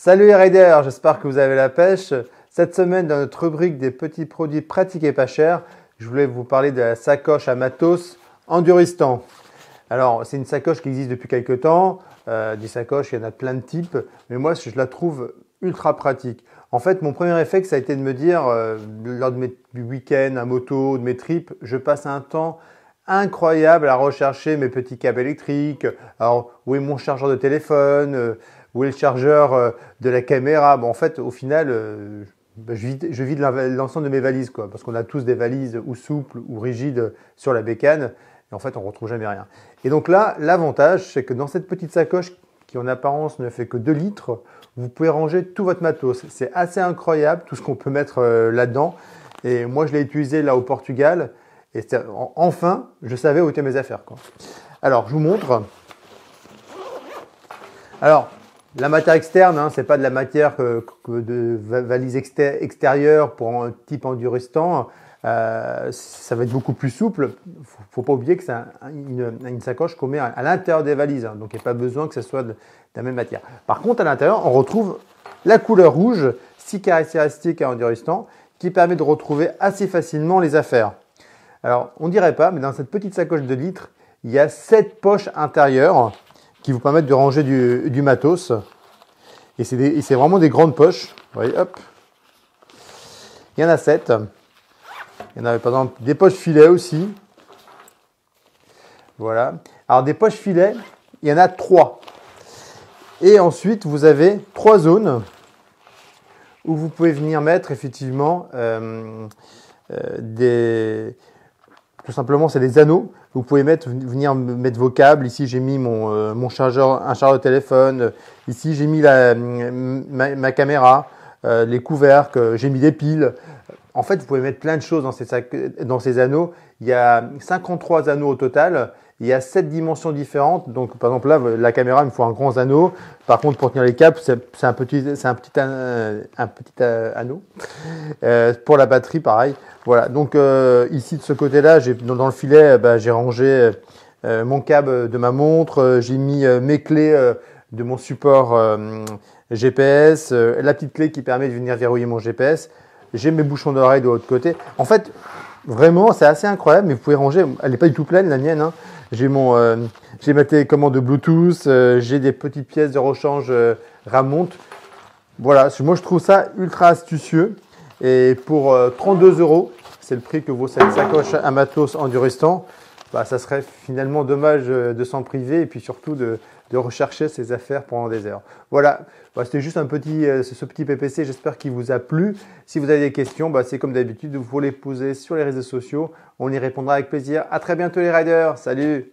Salut les riders, j'espère que vous avez la pêche. Cette semaine, dans notre rubrique des petits produits pratiques et pas chers, je voulais vous parler de la sacoche à matos Enduristan. Alors, c'est une sacoche qui existe depuis quelques temps. Des sacoches, il y en a plein de types, mais moi, je la trouve ultra pratique. En fait, mon premier réflexe, ça a été de me dire, lors de mes week-ends à moto, de mes trips, je passe un temps incroyable à rechercher mes petits câbles électriques. Alors, où est mon chargeur de téléphone? Où est le chargeur de la caméra? Bon, en fait, au final, je vide l'ensemble de mes valises, quoi, parce qu'on a tous des valises ou souples ou rigides sur la bécane, et en fait, on ne retrouve jamais rien. Et donc là, l'avantage, c'est que dans cette petite sacoche, qui en apparence ne fait que 2 litres, vous pouvez ranger tout votre matos. C'est assez incroyable, tout ce qu'on peut mettre là-dedans. Et moi, je l'ai utilisé là au Portugal, et enfin, je savais où étaient mes affaires, quoi. Alors, je vous montre. Alors, la matière externe, hein, c'est pas de la matière de valise extérieure pour un type Enduristan. Ça va être beaucoup plus souple. Faut pas oublier que c'est une sacoche qu'on met à l'intérieur des valises, hein, donc il n'y a pas besoin que ce soit de la même matière. Par contre, à l'intérieur, on retrouve la couleur rouge, si caractéristique à Enduristan, qui permet de retrouver assez facilement les affaires. Alors, on dirait pas, mais dans cette petite sacoche de litres, il y a 7 poches intérieures qui vous permettent de ranger du matos. Et c'est vraiment des grandes poches. Vous voyez, hop. Il y en a 7. Il y en a par exemple des poches filets aussi. Voilà. Alors des poches filets, il y en a 3. Et ensuite, vous avez 3 zones où vous pouvez venir mettre effectivement tout simplement, c'est des anneaux. Vous pouvez venir mettre vos câbles. Ici, j'ai mis un chargeur de téléphone. Ici, j'ai mis ma caméra, les couvercles. J'ai mis des piles. En fait, vous pouvez mettre plein de choses dans ces anneaux. Il y a 53 anneaux au total. Il y a 7 dimensions différentes. Donc, par exemple, là, la caméra, il me faut un grand anneau. Par contre, pour tenir les câbles, c'est un petit anneau. Pour la batterie, pareil. Voilà. Donc, ici, de ce côté-là, dans le filet, j'ai rangé mon câble de ma montre. J'ai mis mes clés de mon support GPS. La petite clé qui permet de venir verrouiller mon GPS. J'ai mes bouchons d'oreille de l'autre côté. En fait, vraiment, c'est assez incroyable, mais vous pouvez ranger. Elle n'est pas du tout pleine, la mienne, hein. J'ai ma télécommande de Bluetooth, j'ai des petites pièces de rechange Ramont. Voilà, moi je trouve ça ultra astucieux. Et pour 32 €, c'est le prix que vaut cette sacoche à matos Enduristan. Ça serait finalement dommage de s'en priver et puis surtout de rechercher ses affaires pendant des heures. Voilà, c'était juste ce petit PPC, j'espère qu'il vous a plu. Si vous avez des questions, c'est comme d'habitude, vous pouvez les poser sur les réseaux sociaux. On y répondra avec plaisir. À très bientôt les riders, salut!